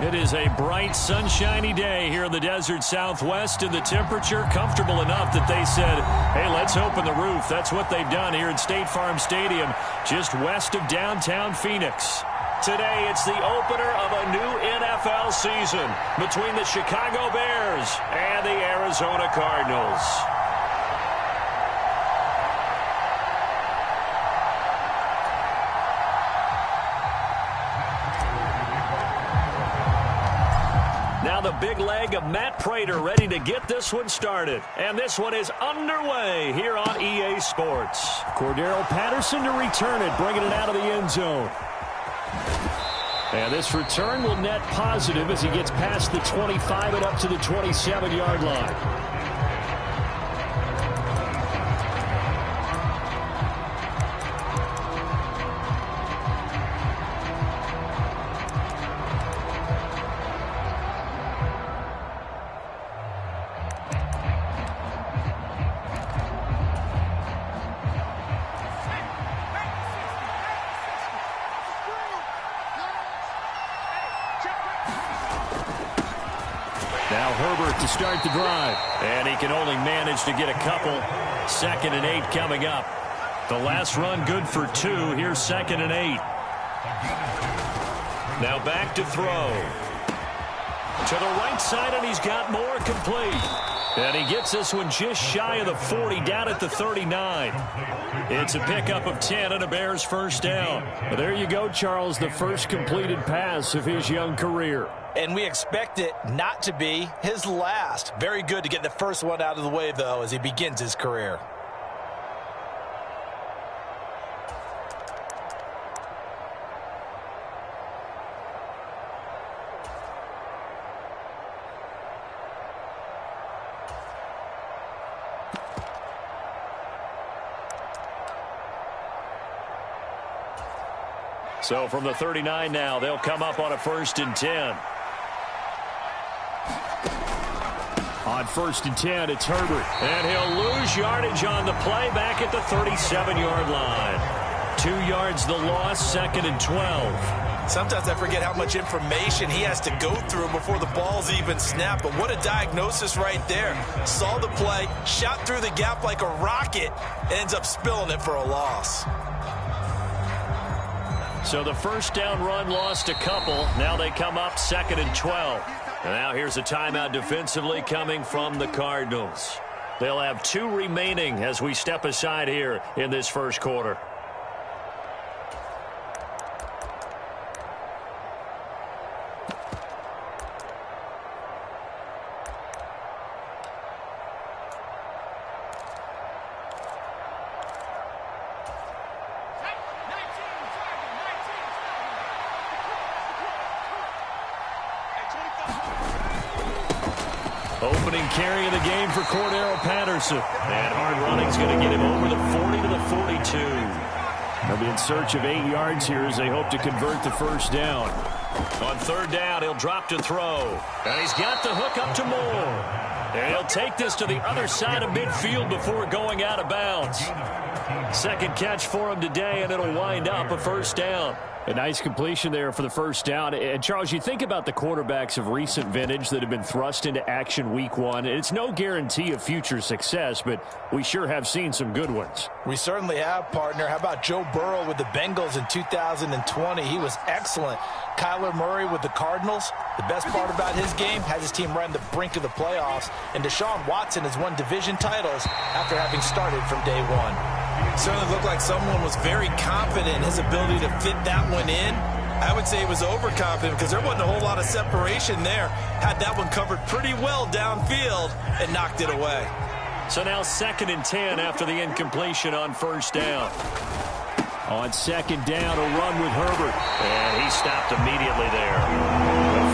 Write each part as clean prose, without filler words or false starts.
It is a bright, sunshiny day here in the desert Southwest, and the temperature comfortable enough that they said, hey, let's open the roof. That's what they've done here at State Farm Stadium, just west of downtown Phoenix. Today, it's the opener of a new NFL season between the Chicago Bears and the Arizona Cardinals. Now the big leg of Matt Prater ready to get this one started. And this one is underway here on EA Sports. Cordero Patterson to return it, bringing it out of the end zone. And this return will net positive as he gets past the 25 and up to the 27-yard line. Now Herbert to start the drive. And he can only manage to get a couple. 2nd and 8 coming up. The last run good for 2. Here's 2nd and 8. Now back to throw. To the right side, and he's got more complete. And he gets this one just shy of the 40, down at the 39. It's a pickup of 10 and a Bears first down. Well, there you go, Charles, the first completed pass of his young career. And we expect it not to be his last. Very good to get the first one out of the way, though, as he begins his career. So from the 39 now, they'll come up on a 1st and 10. On 1st and 10, it's Herbert. And he'll lose yardage on the play back at the 37-yard line. 2 yards the loss, 2nd and 12. Sometimes I forget how much information he has to go through before the ball's even snapped. But what a diagnosis right there. Saw the play, shot through the gap like a rocket, ends up spilling it for a loss. So the first down run lost a couple. Now they come up 2nd and 12. And now here's a timeout defensively coming from the Cardinals. They'll have 2 remaining as we step aside here in this first quarter. Opening carry of the game for Cordero Patterson. And hard running's going to get him over the 40 to the 42. They'll be in search of 8 yards here as they hope to convert the first down. On 3rd down, he'll drop to throw. And he's got the hook up to Moore. And he'll take this to the other side of midfield before going out of bounds. 2nd catch for him today, and it'll wind up a first down. A nice completion there for the first down. And, Charles, you think about the quarterbacks of recent vintage that have been thrust into action week 1. It's no guarantee of future success, but we sure have seen some good ones. We certainly have, partner. How about Joe Burrow with the Bengals in 2020? He was excellent. Kyler Murray with the Cardinals. The best part about his game, has his team right on the brink of the playoffs. And Deshaun Watson has won division titles after having started from day 1. Certainly looked like someone was very confident in his ability to fit that one in. I would say he was overconfident because there wasn't a whole lot of separation there. Had that one covered pretty well downfield and knocked it away. So now 2nd and 10 after the incompletion on 1st down. On 2nd down, a run with Herbert. And he stopped immediately there.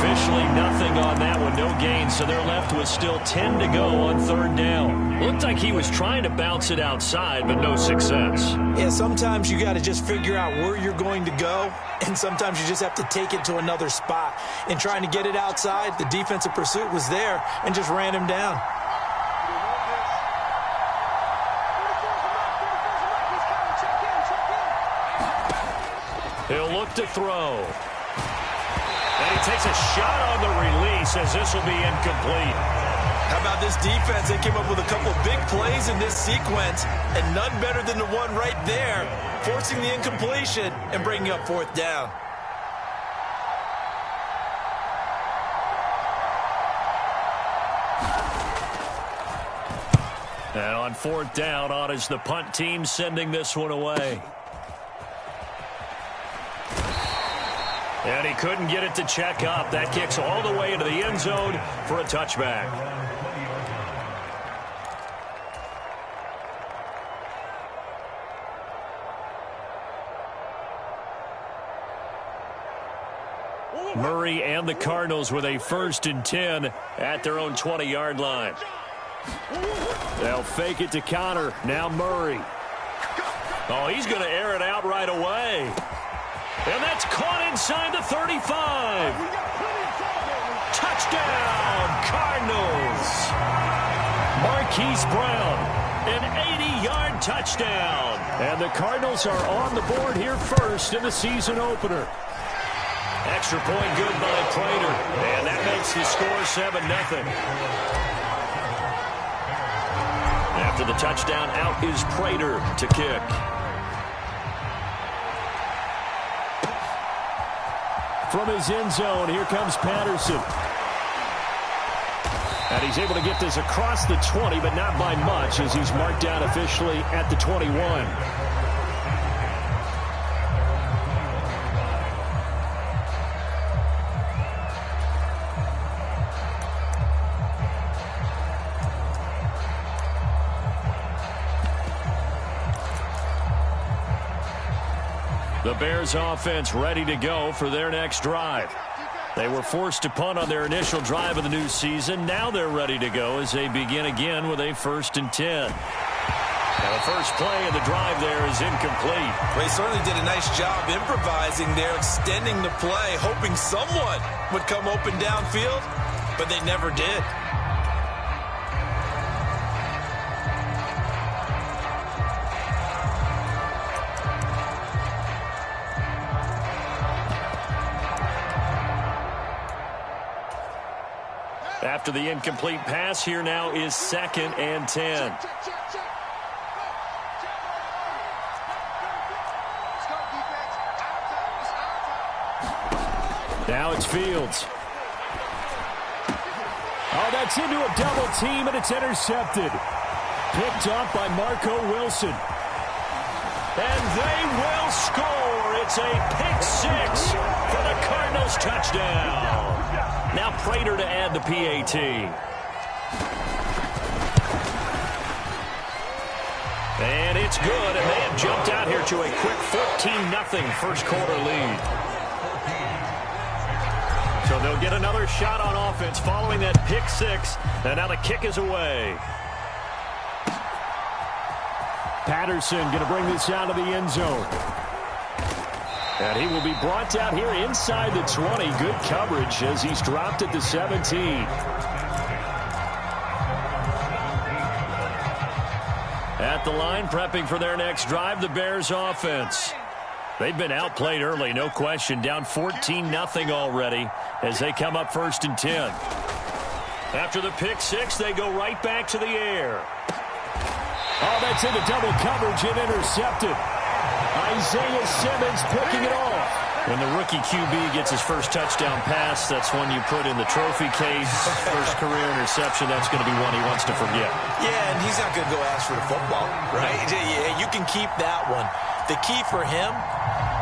Officially nothing on that one, no gain, so they're left with still 10 to go on 3rd down. Looked like he was trying to bounce it outside, but no success. Yeah, sometimes you got to just figure out where you're going to go, and sometimes you just have to take it to another spot. In trying to get it outside, the defensive pursuit was there and just ran him down. He'll look to throw. And he takes a shot on the release as this will be incomplete. How about this defense? They came up with a couple big plays in this sequence, and none better than the one right there, forcing the incompletion and bringing up fourth down. And on fourth down, on is the punt team sending this one away. And he couldn't get it to check up. That kicks all the way into the end zone for a touchback. Murray and the Cardinals with a 1st and 10 at their own 20-yard line. They'll fake it to Connor. Now Murray. Oh, he's going to air it out right away. And that's caught inside the 35. Touchdown, Cardinals. Marquise Brown, an 80-yard touchdown. And the Cardinals are on the board here first in the season opener. Extra point good by Prater. And that makes the score 7-0. After the touchdown, out is Prater to kick. From his end zone, here comes Patterson. And he's able to get this across the 20, but not by much, as he's marked down officially at the 21. The Bears offense ready to go for their next drive. They were forced to punt on their initial drive of the new season. Now they're ready to go as they begin again with a 1st and 10. Now the first play of the drive there is incomplete. They certainly did a nice job improvising there, extending the play, hoping someone would come open downfield, but they never did. After the incomplete pass, here now is 2nd and 10. Now it's Fields. Oh, that's into a double team, and it's intercepted. Picked off by Marco Wilson. And they will score. It's a pick six for the Cardinals touchdown. Now Prater to add the PAT. And it's good, and they have jumped out here to a quick 14-0 first quarter lead. So they'll get another shot on offense following that pick six, and now the kick is away. Patterson going to bring this out of the end zone. And he will be brought down here inside the 20. Good coverage as he's dropped at the 17. At the line, prepping for their next drive, the Bears offense. They've been outplayed early, no question. Down 14-0 already as they come up 1st and 10. After the pick six, they go right back to the air. Oh, that's into double coverage and intercepted. Isaiah Simmons picking it off. When the rookie QB gets his first touchdown pass, that's one you put in the trophy case. First career interception, that's going to be one he wants to forget. Yeah, and he's not going to go ask for the football, right? Yeah, you can keep that one. The key for him,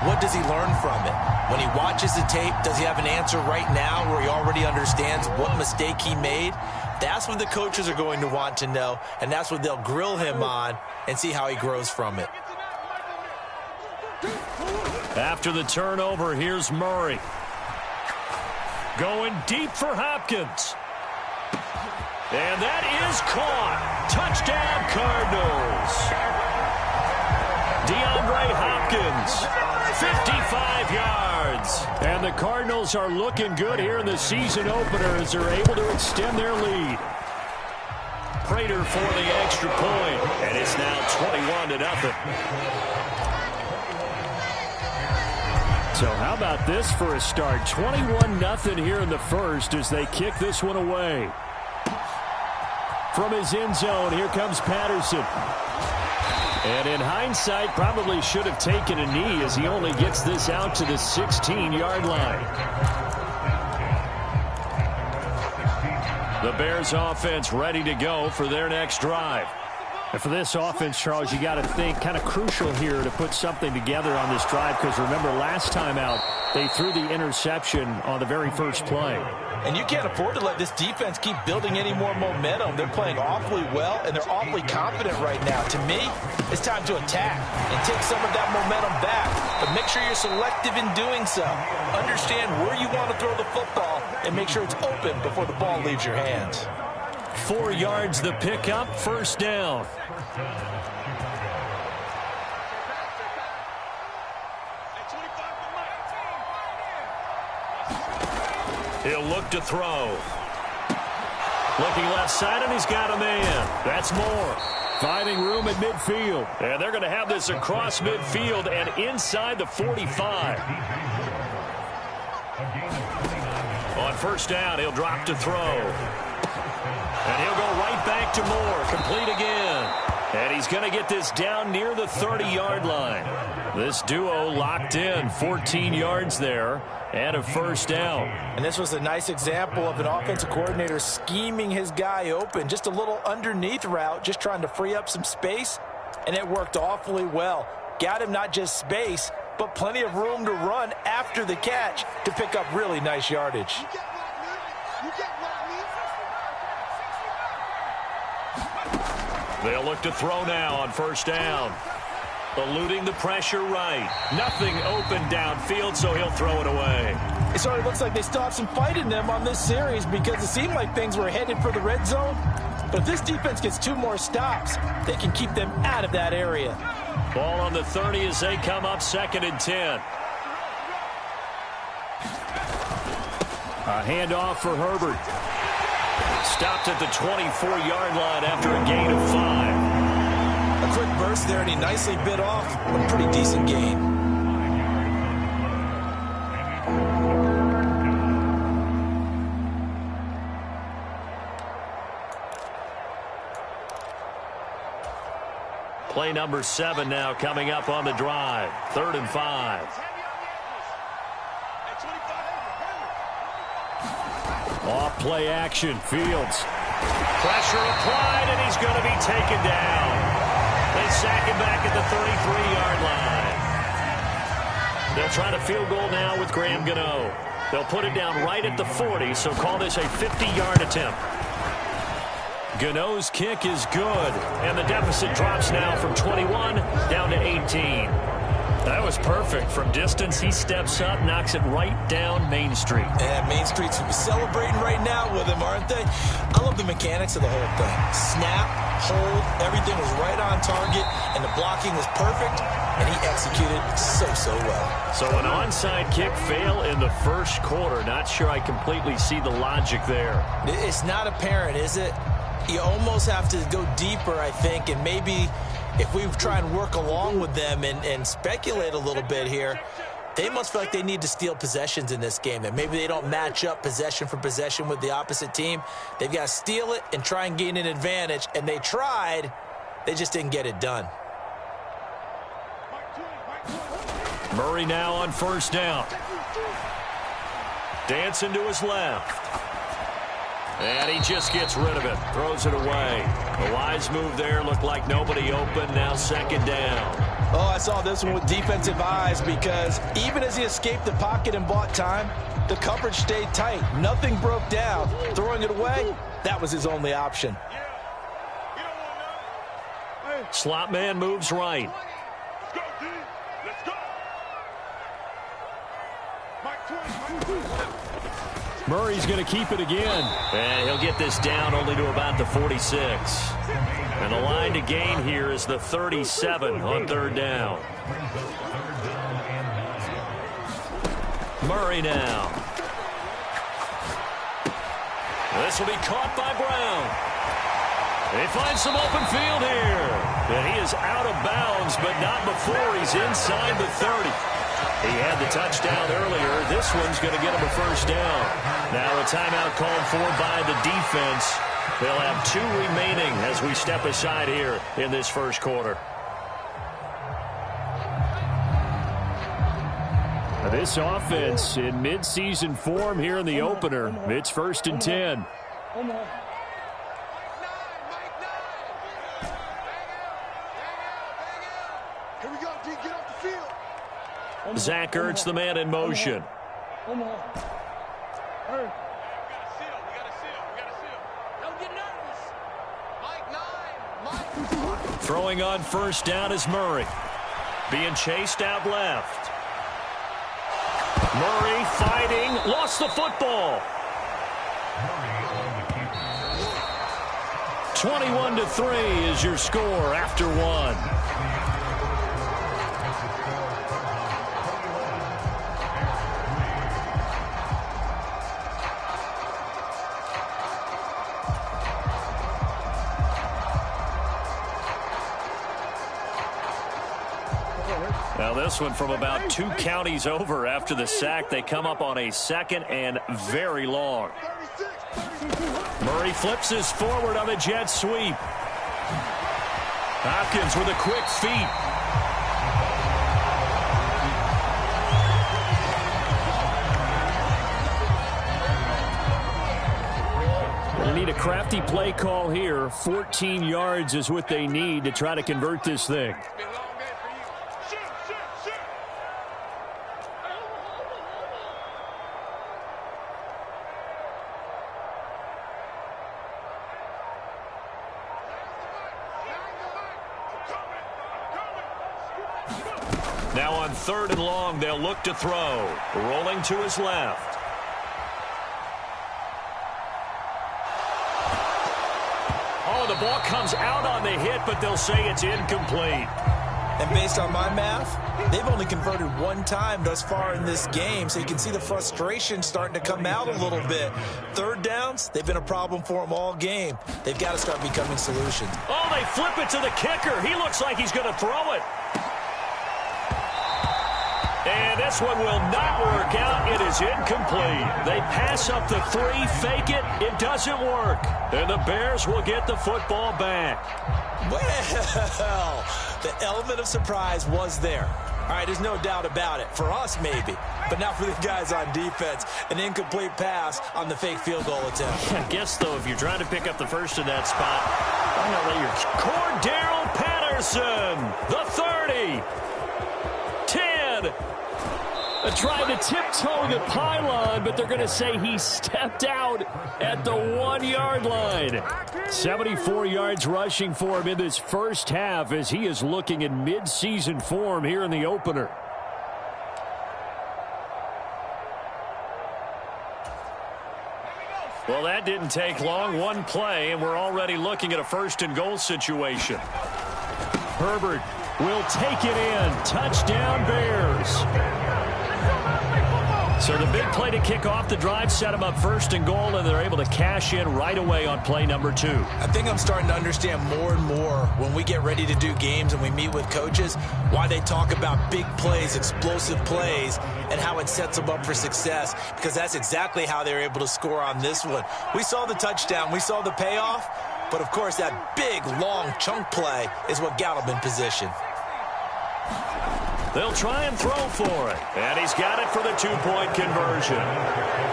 what does he learn from it? When he watches the tape, does he have an answer right now where he already understands what mistake he made? That's what the coaches are going to want to know, and that's what they'll grill him on and see how he grows from it. After the turnover, here's Murray. Going deep for Hopkins. And that is caught. Touchdown, Cardinals. DeAndre Hopkins, 55 yards. And the Cardinals are looking good here in the season opener as they're able to extend their lead. Prater for the extra point, and it's now 21-0. So how about this for a start? 21-0 here in the first as they kick this one away. From his end zone, here comes Patterson. And in hindsight, probably should have taken a knee as he only gets this out to the 16-yard line. The Bears offense ready to go for their next drive. And for this offense, Charles, you got to think kind of crucial here to put something together on this drive because remember last time out, they threw the interception on the very first play. And you can't afford to let this defense keep building any more momentum. They're playing awfully well, and they're awfully confident right now. To me, it's time to attack and take some of that momentum back. But make sure you're selective in doing so. Understand where you want to throw the football and make sure it's open before the ball leaves your hands. 4 yards the pickup, first down. He'll look to throw. Looking left side, and he's got a man. That's Moore. Finding room at midfield. And they're going to have this across midfield and inside the 45. On first down, he'll drop to throw. And he'll go right back to Moore. Complete again. And he's going to get this down near the 30-yard line. This duo locked in, 14 yards there, and a first down. And this was a nice example of an offensive coordinator scheming his guy open. Just a little underneath route, just trying to free up some space, and it worked awfully well. Got him not just space, but plenty of room to run after the catch to pick up really nice yardage. They'll look to throw now on first down. Eluding the pressure right. Nothing open downfield, so he'll throw it away. It sort of looks like they still have some fight in them on this series because it seemed like things were headed for the red zone. But if this defense gets 2 more stops, they can keep them out of that area. Ball on the 30 as they come up 2nd and 10. A handoff for Herbert. Stopped at the 24-yard line after a gain of 5. A quick burst there, and he nicely bit off a pretty decent gain. Play number 7 now coming up on the drive. 3rd and 5. Off play action, Fields. Pressure applied, and he's going to be taken down. They sack him back at the 33-yard line. They'll try to field goal now with Graham Gano. They'll put it down right at the 40, so call this a 50-yard attempt. Gano's kick is good, and the deficit drops now from 21 down to 18. That was perfect. From distance, he steps up, knocks it right down Main Street. And Main Street's celebrating right now with him, aren't they? I love the mechanics of the whole thing. Snap, hold, everything was right on target, and the blocking was perfect, and he executed so well. So an onside kick fail in the first quarter. Not sure I completely see the logic there. It's not apparent, is it? You almost have to go deeper, I think, and maybe if we try and work along with them and speculate a little bit here, they must feel like they need to steal possessions in this game. That maybe they don't match up possession for possession with the opposite team. They've got to steal it and try and gain an advantage. And they tried. They just didn't get it done. Murray now on first down. Dancing to his left. And he just gets rid of it. Throws it away. A wise move there. Looked like nobody open. Now 2nd down. Oh, I saw this one with defensive eyes because even as he escaped the pocket and bought time, the coverage stayed tight. Nothing broke down. Throwing it away, that was his only option. Slot man moves right. Murray's going to keep it again. And he'll get this down only to about the 46. And the line to gain here is the 37 on 3rd down. Murray now. This will be caught by Brown. He finds some open field here. And he is out of bounds, but not before he's inside the 30. He had the touchdown earlier. This one's going to get him a first down. Now a timeout called for by the defense. They'll have 2 remaining as we step aside here in this first quarter. This offense in midseason form here in the opener. It's 1st and 10. Zach Ertz, the man in motion. Throwing on first down is Murray. Being chased out left. Murray fighting, lost the football. 21-3 is your score after 1. Now this one from about 2 counties over after the sack. They come up on a 2nd and very long. Murray flips his forward on a jet sweep. Hopkins with a quick feet. They need a crafty play call here. 14 yards is what they need to try to convert this thing. Now on 3rd and long, they'll look to throw. Rolling to his left. Oh, the ball comes out on the hit, but they'll say it's incomplete. And based on my math, they've only converted 1 time thus far in this game, so you can see the frustration starting to come out a little bit. 3rd downs, they've been a problem for them all game. They've got to start becoming solutions. Oh, they flip it to the kicker. He looks like he's going to throw it. And this one will not work out. It is incomplete. They pass up the 3, fake it. It doesn't work. And the Bears will get the football back. Well, the element of surprise was there. All right, there's no doubt about it. For us, maybe. But not for the guys on defense. An incomplete pass on the fake field goal attempt. I guess, though, if you're trying to pick up the first in that spot, why not let your Cordero Patterson, the 30, 10. Trying to tiptoe the pylon, but they're going to say he stepped out at the 1-yard line. 74 yards rushing for him in this first half as he is looking in mid-season form here in the opener. Well, that didn't take long. 1 play, and we're already looking at a 1st and goal situation. Herbert will take it in. Touchdown, Bears. So the big play to kick off the drive set them up 1st and goal, and they're able to cash in right away on play number 2. I think I'm starting to understand more and more when we get ready to do games and we meet with coaches why they talk about big plays, explosive plays, and how it sets them up for success, because that's exactly how they're able to score on this one. We saw the touchdown. We saw the payoff. But, of course, that big, long chunk play is what got him in position. They'll try and throw for it. And he's got it for the 2-point conversion.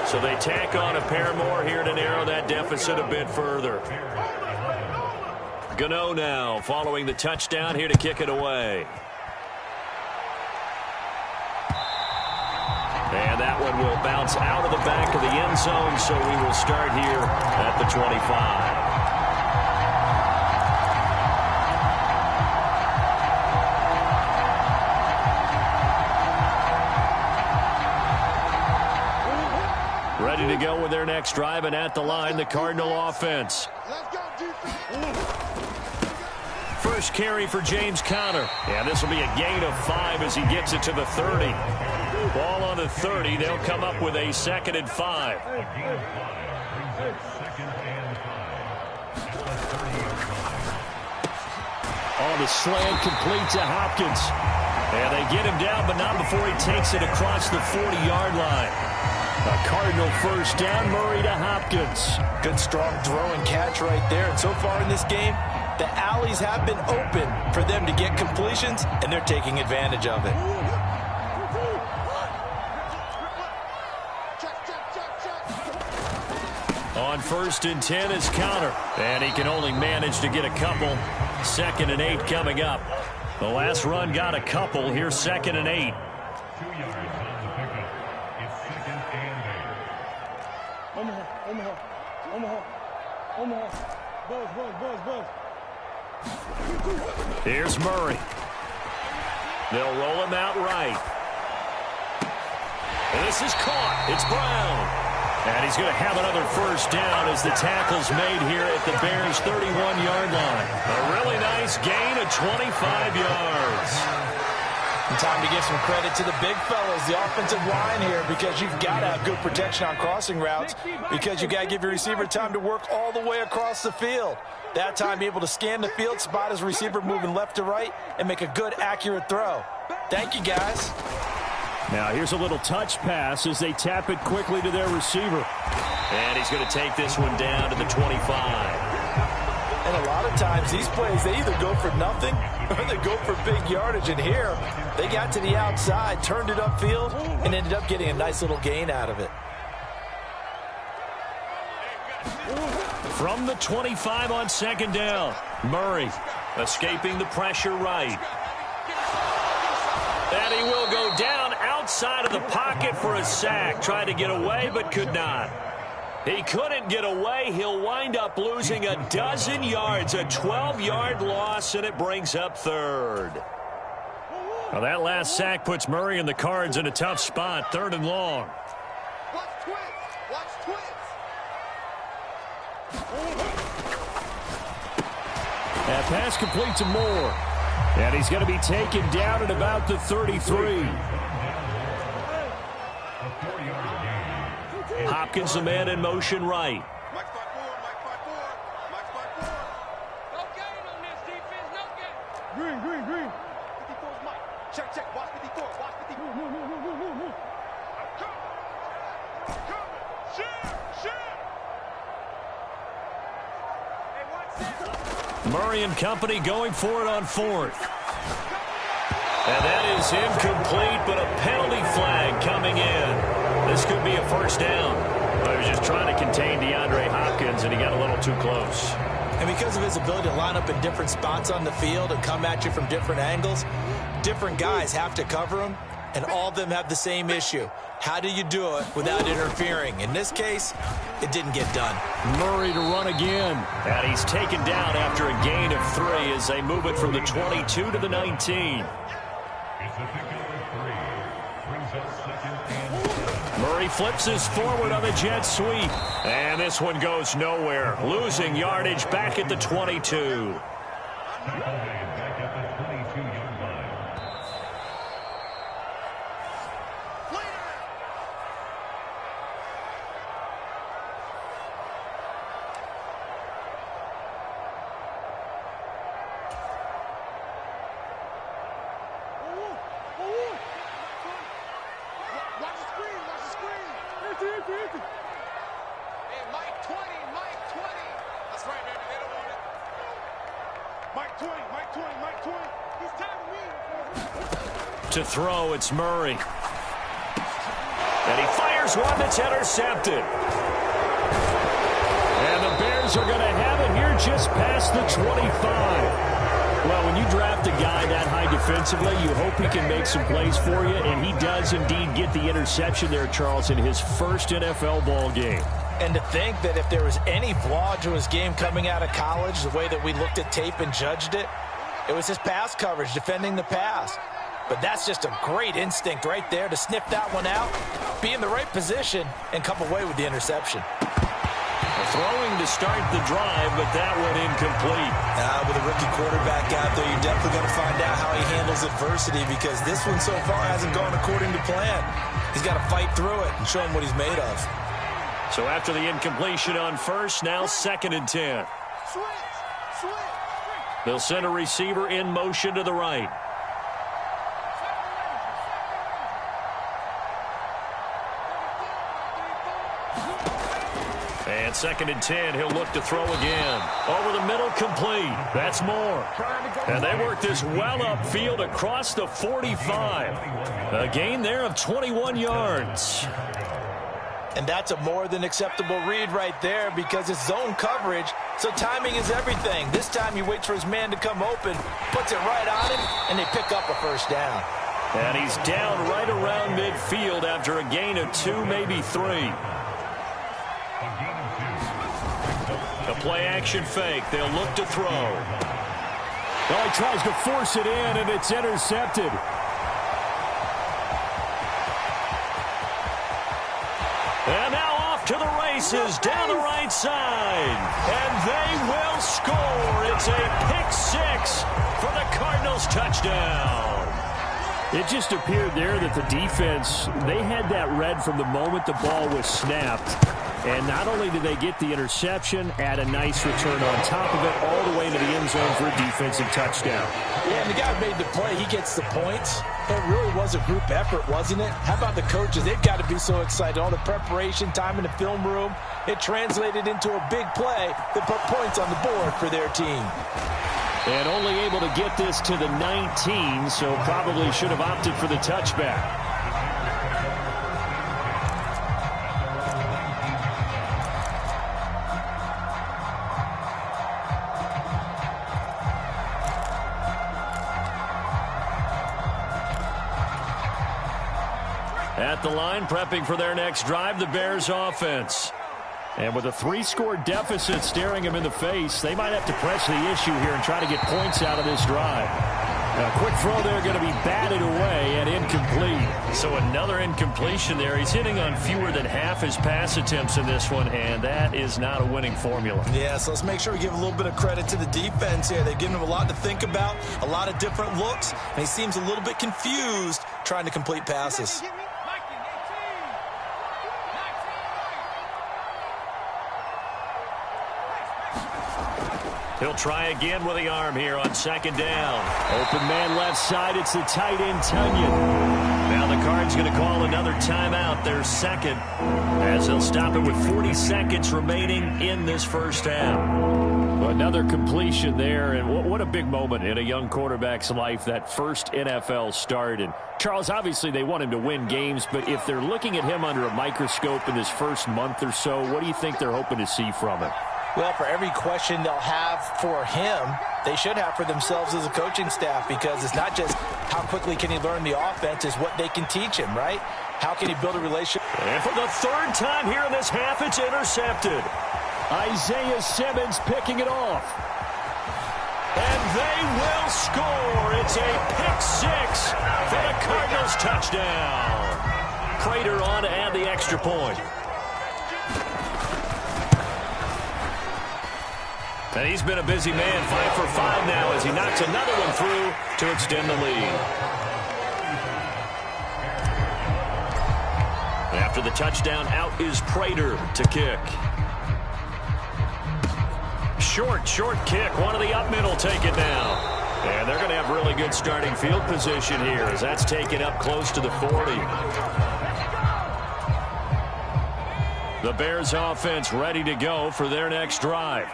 So they tack on a pair more here to narrow that deficit a bit further. Gano now following the touchdown here to kick it away. And that one will bounce out of the back of the end zone, so we will start here at the 25. Ready to go with their next drive, and at the line, the Cardinal offense. First carry for James Conner. And this will be a gain of 5 as he gets it to the 30. Ball on the 30. They'll come up with a 2nd and 5. On the slant, complete to Hopkins. And they get him down, but not before he takes it across the 40-yard line. A Cardinal first down, Murray to Hopkins. Good, strong throw and catch right there. And so far in this game, the alleys have been open for them to get completions, and they're taking advantage of it. On 1st and 10 is Counter. And he can only manage to get a couple. 2nd and 8 coming up. The last run got a couple. Here's 2nd and 8. 2 yards on the pickup. It's 2nd and 8. Omaha. Buzz. Here's Murray. They'll roll him out right. And this is caught. It's Brown. And he's going to have another first down as the tackle's made here at the Bears' 31-yard line. A really nice gain of 25 yards. And time to give some credit to the big fellas, the offensive line here, because you've got to have good protection on crossing routes, because you've got to give your receiver time to work all the way across the field. That time, be able to scan the field, spot his receiver moving left to right, and make a good, accurate throw. Thank you, guys. Now here's a little touch pass as they tap it quickly to their receiver. And he's going to take this one down to the 25. And a lot of times these plays, they either go for nothing or they go for big yardage. And here, they got to the outside, turned it upfield, and ended up getting a nice little gain out of it. From the 25 on 2nd down, Murray escaping the pressure right. And he will go down outside of the pocket for a sack. Tried to get away, but could not. He couldn't get away. He'll wind up losing a dozen yards, a 12-yard loss, and it brings up 3rd. Well, that last sack puts Murray and the Cards in a tough spot, 3rd and long. Watch twins. That pass complete to Moore. And he's going to be taken down at about the 33. Hopkins, the man in motion right. Mike 5-4. No gain on this defense, no gain. Green. 54 is Mike. Check. Watch 54. Move. I'm coming. Shit. Hey, watch this. Murray and company going for it on 4th. And that is incomplete, but a penalty flag coming in. This could be a first down. I was just trying to contain DeAndre Hopkins, and he got a little too close. And because of his ability to line up in different spots on the field and come at you from different angles, different guys have to cover him, and all of them have the same issue. How do you do it without interfering? In this case, it didn't get done. Murray to run again. And he's taken down after a gain of 3 as they move it from the 22 to the 19. Murray flips his forward on the jet sweep. And this one goes nowhere. Losing yardage back at the 22. Hey, Mike 20. That's right, baby. They don't want it. Mike 20. He's tagging me. To throw, it's Murray. And he fires one that's intercepted. And the Bears are going to have it here just past the 25. Well, when you draft a guy that high defensively, you hope he can make some plays for you, and he does indeed get the interception there, Charles, in his first NFL ball game. And to think that if there was any flaw to his game coming out of college, the way that we looked at tape and judged it, it was his pass coverage, defending the pass. But that's just a great instinct right there to sniff that one out, be in the right position, and come away with the interception. Throwing to start the drive, but that one incomplete. With a rookie quarterback out there, you're definitely going to find out how he handles adversity, because this one so far hasn't gone according to plan. He's got to fight through it and show him what he's made of. So after the incompletion on first, now 2nd and 10. They'll send a receiver in motion to the right. And 2nd and 10, he'll look to throw again. Over the middle, complete. That's more. And they work this well upfield across the 45. A gain there of 21 yards. And that's a more than acceptable read right there because it's zone coverage, so timing is everything. This time he waits for his man to come open, puts it right on him, and they pick up a first down. And he's down right around midfield after a gain of 2, maybe 3. A play-action fake. They'll look to throw. Well, he tries to force it in, and it's intercepted. And now off to the races down the right side. And they will score. It's a pick 6 for the Cardinals touchdown. It just appeared there that the defense, they had that read from the moment the ball was snapped. And not only did they get the interception, add a nice return on top of it, all the way to the end zone for a defensive touchdown. Yeah, and the guy made the play. He gets the points. It really was a group effort, wasn't it? How about the coaches? They've got to be so excited. All the preparation time in the film room, it translated into a big play that put points on the board for their team. And only able to get this to the 19, so probably should have opted for the touchback. At the line, prepping for their next drive, the Bears offense. And with a 3-score deficit staring him in the face, they might have to press the issue here and try to get points out of this drive. A quick throw there going to be batted away and incomplete. So another incompletion there. He's hitting on fewer than half his pass attempts in this one, and that is not a winning formula. Yeah, so let's make sure we give a little bit of credit to the defense here. They've given him a lot to think about, a lot of different looks, and he seems a little bit confused trying to complete passes. He'll try again with the arm here on 2nd down. Open man left side. It's the tight end, Tunyon. Now the Cards going to call another timeout, their 2nd, as they'll stop it with 40 seconds remaining in this first half. Another completion there, and what a big moment in a young quarterback's life, that first NFL start. And Charles, obviously they want him to win games, but if they're looking at him under a microscope in this first month or so, what do you think they're hoping to see from him? Well, for every question they'll have for him, they should have for themselves as a coaching staff, because it's not just how quickly can he learn the offense, it's what they can teach him, right? How can he build a relationship? And for the 3rd time here in this half, it's intercepted. Isaiah Simmons picking it off. And they will score. It's a pick 6 for the Cardinals touchdown. Prater on to add the extra point. And he's been a busy man, 5 for 5 now as he knocks another one through to extend the lead. After the touchdown, out is Prater to kick. Short kick. One of the up middle take it now. And they're going to have really good starting field position here as that's taken up close to the 40. The Bears offense ready to go for their next drive.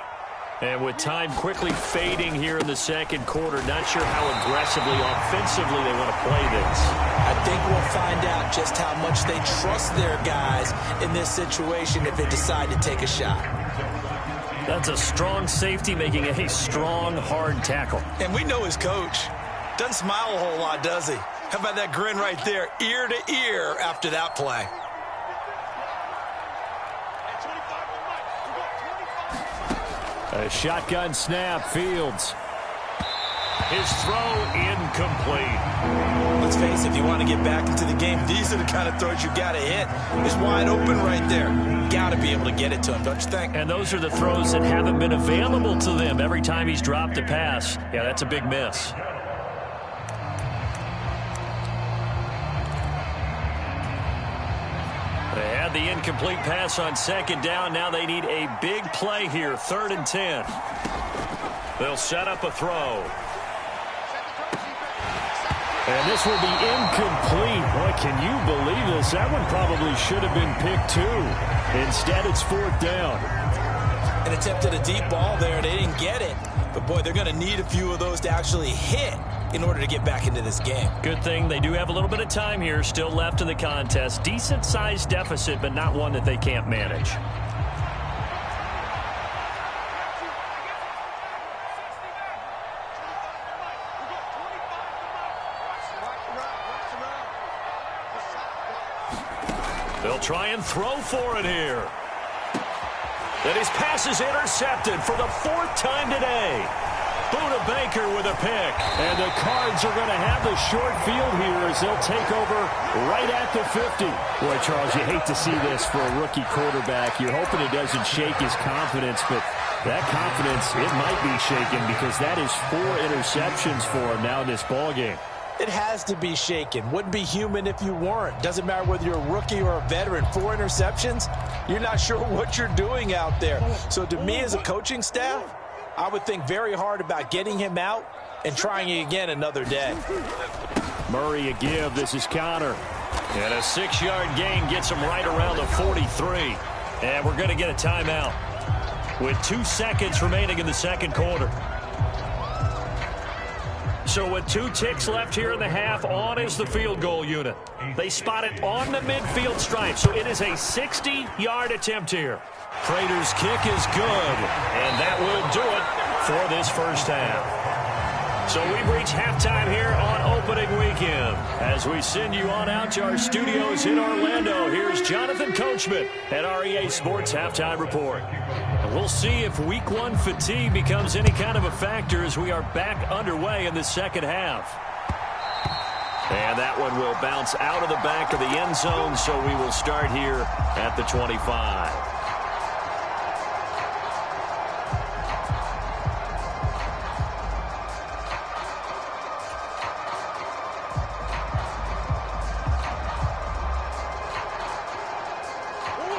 And with time quickly fading here in the 2nd quarter, not sure how aggressively, offensively they want to play this. I think we'll find out just how much they trust their guys in this situation if they decide to take a shot. That's a strong safety making a strong, hard tackle. And we know his coach. Doesn't smile a whole lot, does he? How about that grin right there, ear to ear after that play? A shotgun snap, Fields. His throw incomplete. Let's face it, if you want to get back into the game, these are the kind of throws you got to hit. It's wide open right there. Got to be able to get it to him, don't you think? And those are the throws that haven't been available to them every time he's dropped a pass. Yeah, that's a big miss. They had the incomplete pass on 2nd down. Now they need a big play here, 3rd and 10. They'll set up a throw. And this will be incomplete. Boy, can you believe this? That one probably should have been picked too. Instead, it's 4th down. And attempted a deep ball there. They didn't get it. But, boy, they're going to need a few of those to actually hit in order to get back into this game. Good thing they do have a little bit of time here still left in the contest. Decent-sized deficit, but not one that they can't manage. They'll try and throw for it here. And his pass is intercepted for the 4th time today. Buda Baker with a pick. And the Cards are going to have the short field here as they'll take over right at the 50. Boy, Charles, you hate to see this for a rookie quarterback. You're hoping it doesn't shake his confidence, but that confidence, it might be shaken because that is 4 interceptions for him now in this ballgame. It has to be shaken. Wouldn't be human if you weren't. Doesn't matter whether you're a rookie or a veteran. 4 interceptions, you're not sure what you're doing out there. So to me as a coaching staff, I would think very hard about getting him out and trying it again another day. Murray a give. This is Connor. And a 6-yard gain gets him right around the 43. And we're going to get a timeout with 2 seconds remaining in the second quarter. So with 2 ticks left here in the half, on is the field goal unit. They spot it on the midfield stripe, so it is a 60-yard attempt here. Prater's kick is good, and that will do it for this first half. So we've reached halftime here on opening weekend. As we send you on out to our studios in Orlando, here's Jonathan Coachman at REA Sports Halftime Report. And we'll see if Week 1 fatigue becomes any kind of a factor as we are back underway in the second half. And that one will bounce out of the back of the end zone, so we will start here at the 25.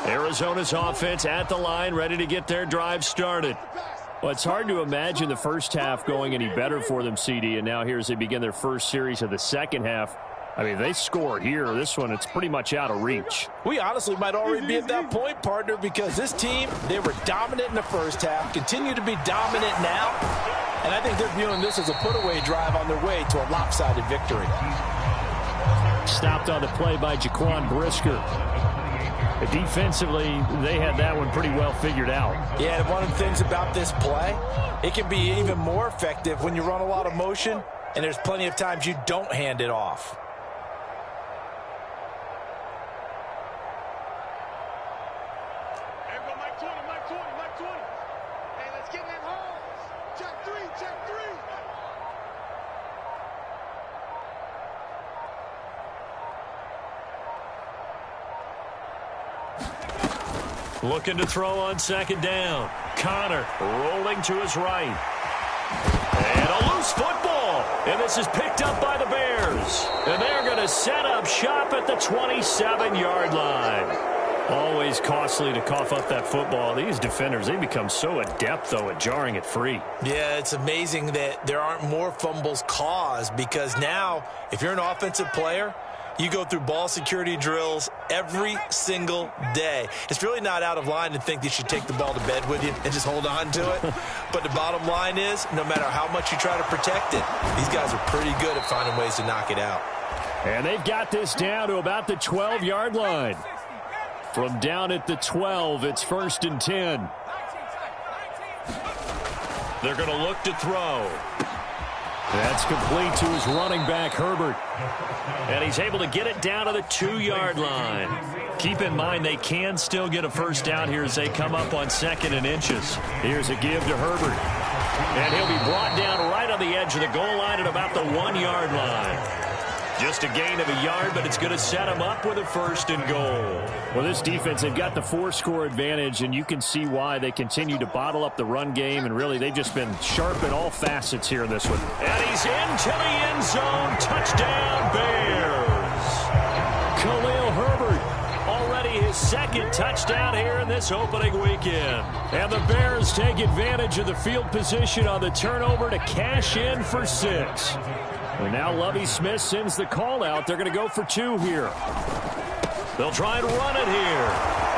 Arizona's offense at the line, ready to get their drive started. Well, it's hard to imagine the first half going any better for them, CD, and now here as they begin their first series of the second half. I mean, they score here. This one, it's pretty much out of reach. We honestly might already be at that point, partner, because this team, they were dominant in the first half, continue to be dominant now, and I think they're viewing this as a put-away drive on their way to a lopsided victory. Stopped on the play by Jaquan Brisker. Defensively, they had that one pretty well figured out. Yeah, and one of the things about this play, it can be even more effective when you run a lot of motion, and there's plenty of times you don't hand it off. Everybody, Mike 20, Mike 20, Mike 20. Hey, let's get in that hole. Check 3, check 3. Looking to throw on second down. Connor rolling to his right. And a loose football. And this is picked up by the Bears. And they're going to set up shop at the 27-yard line. Always costly to cough up that football. These defenders, they become so adept, though, at jarring it free. Yeah, it's amazing that there aren't more fumbles caused because now, if you're an offensive player, you go through ball security drills every single day. It's really not out of line to think you should take the ball to bed with you and just hold on to it. But the bottom line is, no matter how much you try to protect it, these guys are pretty good at finding ways to knock it out. And they've got this down to about the 12-yard line. From down at the 12, it's 1st and 10. They're going to look to throw. That's complete to his running back, Herbert. And he's able to get it down to the 2-yard line. Keep in mind they can still get a first down here as they come up on 2nd and inches. Here's a give to Herbert. And he'll be brought down right on the edge of the goal line at about the 1-yard line. Just a gain of a yard, but it's going to set him up with a 1st and goal. Well, this defense, they've got the 4-score advantage, and you can see why they continue to bottle up the run game, and really they've just been sharp in all facets here in this one. And he's into the end zone. Touchdown, Bears. Khalil Herbert, already his 2nd touchdown here in this opening weekend. And the Bears take advantage of the field position on the turnover to cash in for 6. And now Lovie Smith sends the call out. They're going to go for 2 here. They'll try and run it here.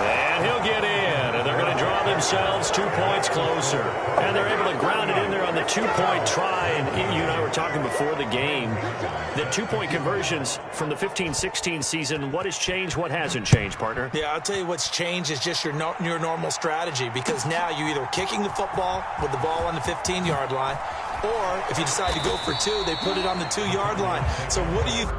And he'll get in. And they're going to draw themselves 2 points closer. And they're able to ground it in there on the 2-point try. And you and I were talking before the game. The 2-point conversions from the 15-16 season, what has changed? What hasn't changed, partner? Yeah, I'll tell you what's changed is just your normal strategy. Because now you're either kicking the football with the ball on the 15-yard line, or if you decide to go for 2, they put it on the 2-yard line. So what do you...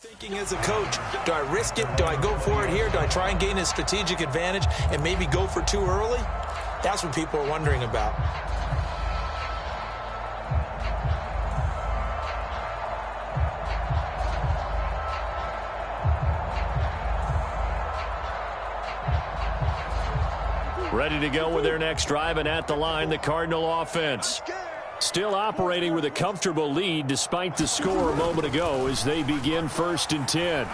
Thinking as a coach, do I risk it? Do I go for it here? Do I try and gain a strategic advantage and maybe go for 2 early? That's what people are wondering about. Ready to go with their next drive, and at the line, the Cardinal offense. Still operating with a comfortable lead despite the score a moment ago as they begin 1st and 10.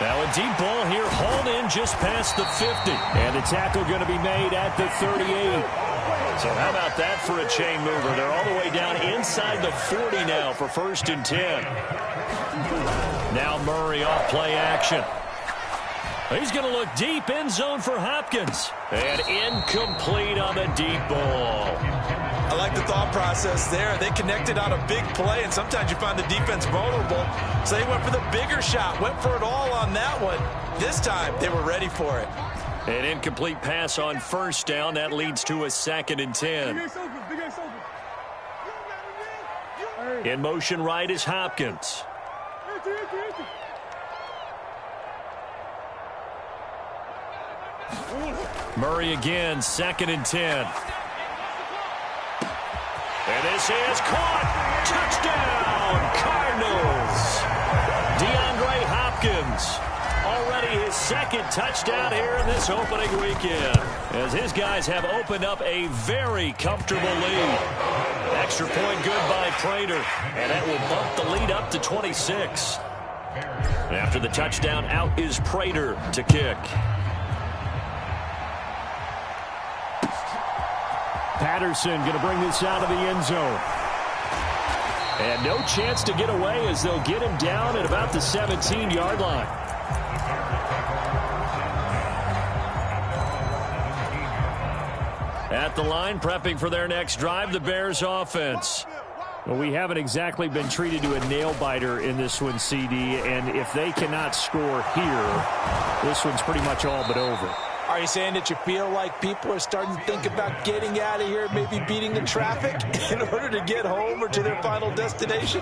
Now a deep ball here, hauled in just past the 50. And the tackle going to be made at the 38. So how about that for a chain mover? They're all the way down inside the 40 now for 1st and 10. Now Murray off play action. He's going to look deep, end zone for Hopkins. And incomplete on the deep ball. I like the thought process there. They connected on a big play, and sometimes you find the defense vulnerable. So they went for the bigger shot, went for it all on that one. This time, they were ready for it. An incomplete pass on 1st down. That leads to a 2nd and 10. In motion right is Hopkins. Murray again, 2nd and 10. And this is caught. Touchdown, Cardinals. DeAndre Hopkins. Already his 2nd touchdown here in this opening weekend, as his guys have opened up a very comfortable lead. Extra point good by Prater, and that will bump the lead up to 26. After the touchdown, out is Prater to kick. Patterson going to bring this out of the end zone. And no chance to get away as they'll get him down at about the 17-yard line. At the line, prepping for their next drive, the Bears offense. Well, we haven't exactly been treated to a nail-biter in this one, CD, and if they cannot score here, this one's pretty much all but over. Are you saying that you feel like people are starting to think about getting out of here, maybe beating the traffic in order to get home or to their final destination?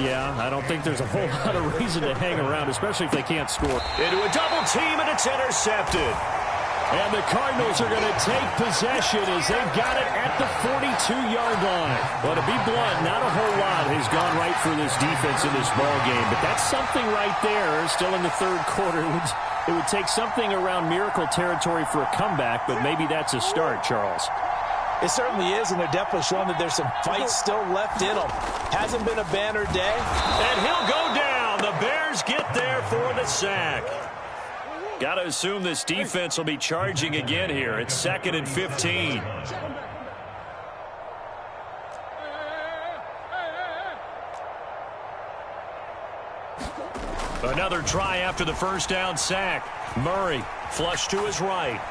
Yeah, I don't think there's a whole lot of reason to hang around, especially if they can't score. Into a double team, and it's intercepted. And the Cardinals are going to take possession as they've got it at the 42-yard line. Well, to be blunt, not a whole lot has gone right for this defense in this ball game, but that's something right there. Still in the 3rd quarter. It would take something around miracle territory for a comeback, but maybe that's a start, Charles. It certainly is, and they're definitely showing that there's some fight still left in them. Hasn't been a banner day. And he'll go down. The Bears get there for the sack. Got to assume this defense will be charging again here. It's 2nd and 15. Another try after the 1st down sack. Murray flush to his right.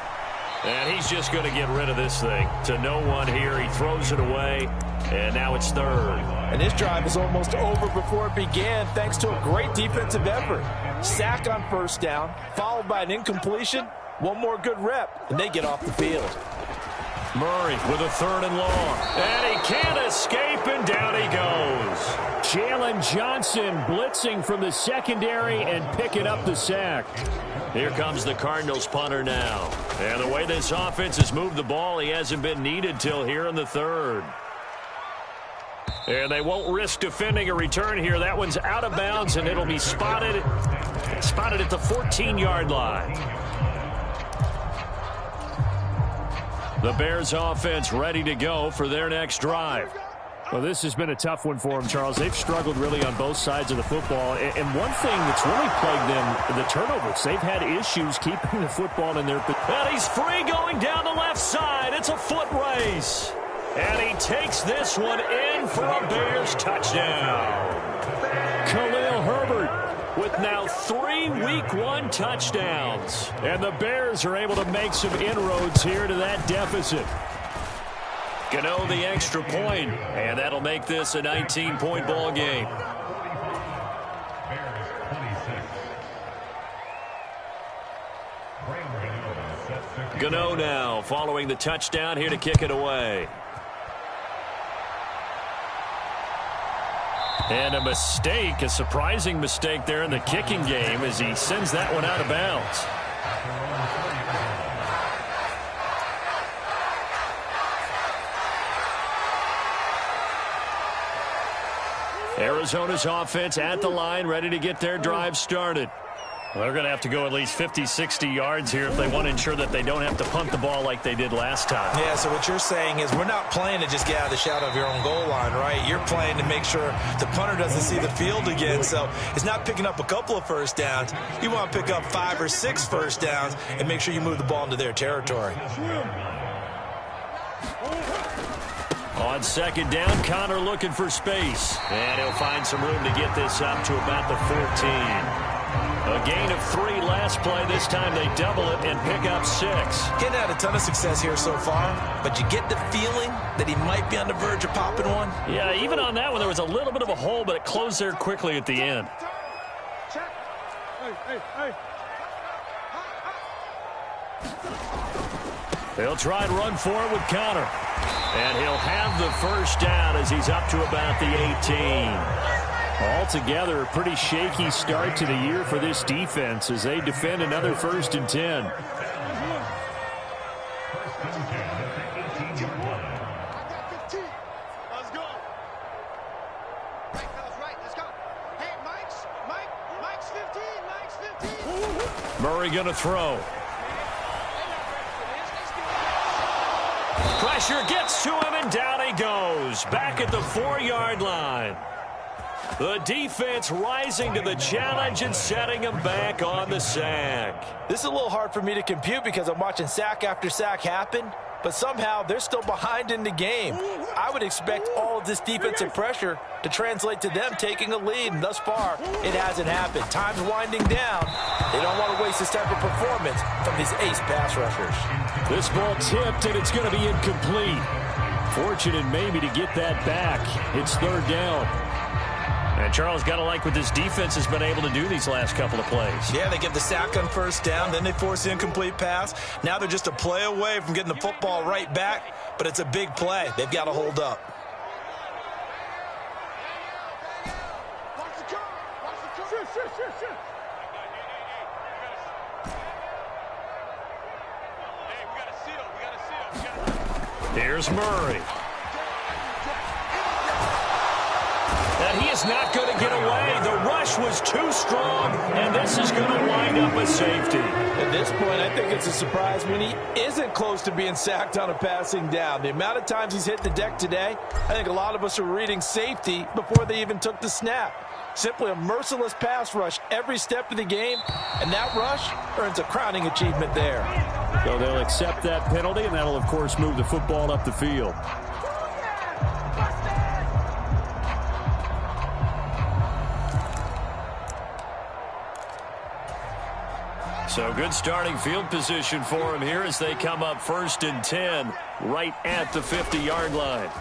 And he's just going to get rid of this thing to no one here. He throws it away, and now it's 3rd. And this drive is almost over before it began thanks to a great defensive effort. Sack on 1st down, followed by an incompletion. One more good rep, and they get off the field. Murray with a 3rd and long. And he can't escape, and down he goes. Jalen Johnson blitzing from the secondary and picking up the sack. Here comes the Cardinals punter now. And the way this offense has moved the ball, he hasn't been needed till here in the 3rd. And they won't risk defending a return here. That one's out of bounds, and it'll be spotted at the 14-yard line. The Bears offense ready to go for their next drive. Well, this has been a tough one for them, Charles. They've struggled really on both sides of the football. And one thing that's really plagued them, the turnovers. They've had issues keeping the football in their... And he's free going down the left side. It's a foot race. And he takes this one in for a Bears touchdown. Khalil Herbert with now 3 Week 1 touchdowns. And the Bears are able to make some inroads here to that deficit. Gano the extra point, and that'll make this a 19-point ball game. Gano now following the touchdown here to kick it away. And a mistake, a surprising mistake there in the kicking game as he sends that one out of bounds. Arizona's offense at the line, ready to get their drive started. Well, they're going to have to go at least 50, 60 yards here if they want to ensure that they don't have to punt the ball like they did last time. Yeah, so what you're saying is we're not playing to just get out of the shadow of your own goal line, right? You're playing to make sure the punter doesn't see the field again. So it's not picking up a couple of first downs. You want to pick up 5 or 6 first downs and make sure you move the ball into their territory. On second down, Connor looking for space. And he'll find some room to get this up to about the 14. A gain of 3 last play. This time they double it and pick up 6. Getting had a ton of success here so far, but you get the feeling that he might be on the verge of popping one. Yeah, even on that one, there was a little bit of a hole, but it closed there quickly at the end. They'll try and run for it with Connor. And he'll have the first down as he's up to about the 18. Altogether, a pretty shaky start to the year for this defense as they defend another 1st and 10. Murray going to throw. Pressure gets to him, and down he goes. Back at the 4-yard line. The defense rising to the challenge and setting him back on the sack. This is a little hard for me to compute because I'm watching sack after sack happen, but somehow they're still behind in the game. I would expect all of this defensive pressure to translate to them taking a lead, and thus far, it hasn't happened. Time's winding down. They don't want to waste this type of performance from these ace pass rushers. This ball tipped, and it's going to be incomplete. Fortunate maybe to get that back. It's 3rd down. And Charles, got to like what this defense has been able to do these last couple of plays. Yeah, they get the sack on 1st down, then they force the incomplete pass. Now they're just a play away from getting the football right back, but it's a big play. They've got to hold up. Here's Murray. And he is not going to get away. The rush was too strong, and this is going to wind up a safety. At this point, I think it's a surprise when he isn't close to being sacked on a passing down. The amount of times he's hit the deck today, I think a lot of us are reading safety before they even took the snap. Simply a merciless pass rush every step of the game, and that rush earns a crowning achievement there. So they'll accept that penalty, and that'll, of course, move the football up the field. So good starting field position for him here as they come up 1st and 10 right at the 50-yard line.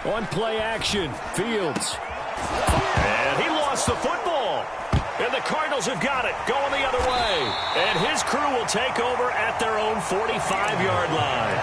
On play action, Fields. And he lost the football. And the Cardinals have got it going the other way. And his crew will take over at their own 45-yard line.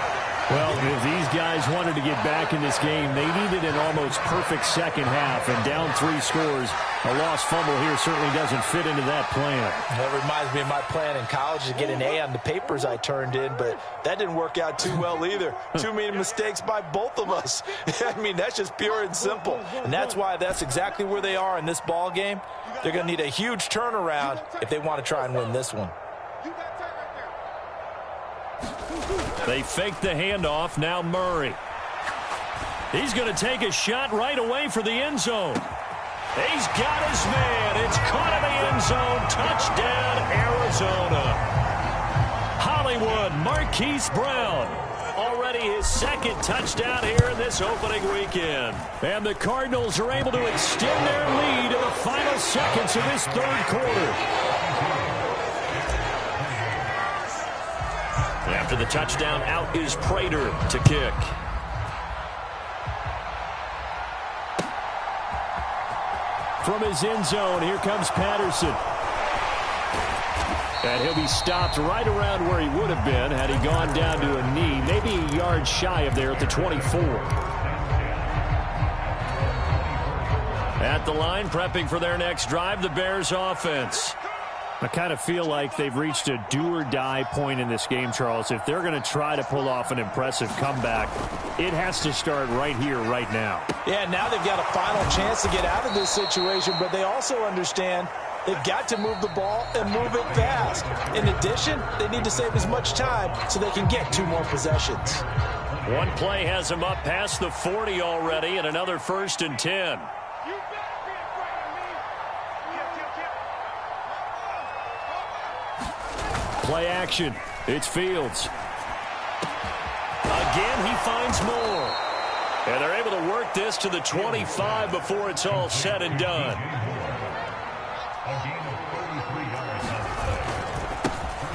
Well, if these guys wanted to get back in this game, they needed an almost perfect second half, and down 3 scores. A lost fumble here certainly doesn't fit into that plan. That reminds me of my plan in college to get an A on the papers I turned in, but that didn't work out too well either. Too many mistakes by both of us. I mean, that's just pure and simple. And that's why that's exactly where they are in this ball game. They're going to need a huge turnaround if they want to try and win this one. They fake the handoff. Now Murray. He's going to take a shot right away for the end zone. He's got his man. It's caught in the end zone. Touchdown, Arizona. Hollywood, Marquise Brown. Already his second touchdown here in this opening weekend. And the Cardinals are able to extend their lead in the final seconds of this third quarter. After the touchdown, out is Prater to kick. From his end zone, here comes Patterson. And he'll be stopped right around where he would have been had he gone down to a knee, maybe a yard shy of there at the 24. At the line, prepping for their next drive, the Bears offense. I kind of feel like they've reached a do-or-die point in this game, Charles. If they're going to try to pull off an impressive comeback, it has to start right here, right now. Yeah, now they've got a final chance to get out of this situation, but they also understand they've got to move the ball and move it fast. In addition, they need to save as much time so they can get 2 more possessions. One play has them up past the 40 already, and another 1st and 10. Play action. It's Fields. Again, he finds more. And they're able to work this to the 25 before it's all said and done.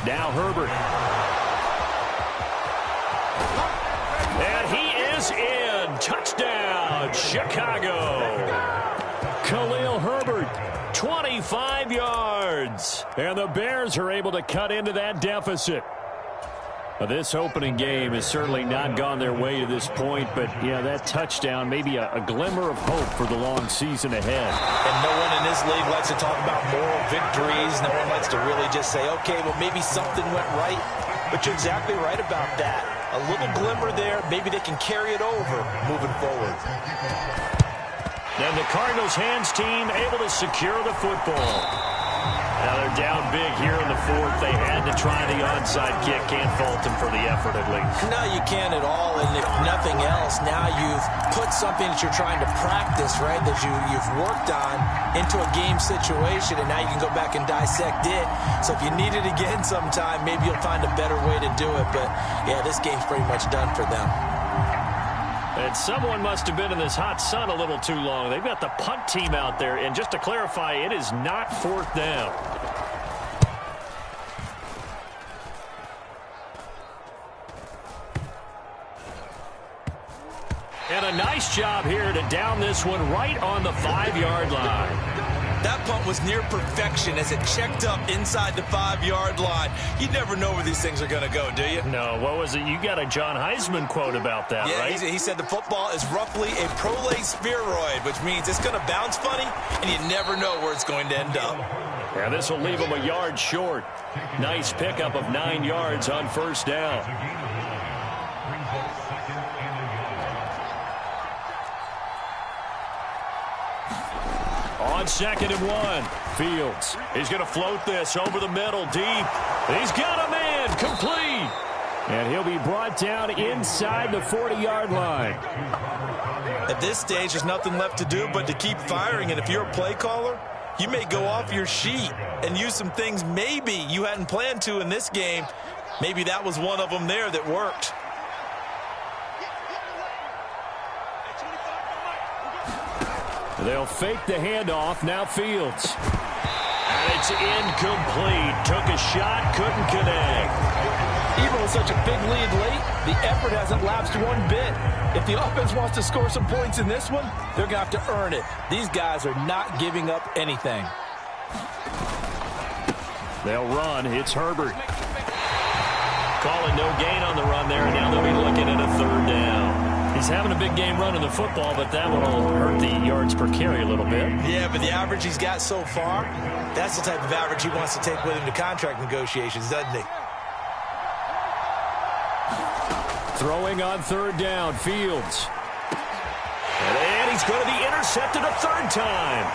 Now Herbert. And he is in. Touchdown, Chicago. Khalil Herbert. 25 yards. And the Bears are able to cut into that deficit. Now, this opening game has certainly not gone their way to this point, but, yeah, that touchdown, maybe a glimmer of hope for the long season ahead. And no one in this league likes to talk about moral victories. No one likes to really just say, okay, well, maybe something went right. But you're exactly right about that. A little glimmer there. Maybe they can carry it over moving forward. And the Cardinals' hands team able to secure the football. Now they're down big here in the 4th. They had to try the onside kick. Can't fault them for the effort, at least. No, you can't at all. And if nothing else, now you've put something that you're trying to practice, right, that you've worked on into a game situation, and now you can go back and dissect it. So if you need it again sometime, maybe you'll find a better way to do it. But, yeah, this game's pretty much done for them. And someone must have been in this hot sun a little too long. They've got the punt team out there. And just to clarify, it is not 4th down. And a nice job here to down this one right on the 5-yard line. That punt was near perfection as it checked up inside the 5-yard line. You never know where these things are going to go, do you? No, what was it? You got a John Heisman quote about that, yeah, right? He said the football is roughly a prolate spheroid, which means it's going to bounce funny, and you never know where it's going to end up. Yeah, this will leave him a yard short. Nice pickup of 9 yards on 1st down. On 2nd and 1, Fields. He's going to float this over the middle, deep. He's got a man, complete. And he'll be brought down inside the 40-yard line. At this stage, there's nothing left to do but to keep firing. And if you're a play caller, you may go off your sheet and use some things maybe you hadn't planned to in this game. Maybe that was one of them there that worked. They'll fake the handoff. Now Fields. And it's incomplete. Took a shot, couldn't connect. Even with such a big lead late, the effort hasn't lapsed one bit. If the offense wants to score some points in this one, they're going to have to earn it. These guys are not giving up anything. They'll run. It's Herbert. Call it no gain on the run there, and now they'll be looking at a 3rd down. He's having a big game running the football, but that one will hurt the yards per carry a little bit. Yeah, but the average he's got so far, that's the type of average he wants to take with him to contract negotiations, doesn't he? Throwing on 3rd down, Fields. And he's going to be intercepted a 3rd time.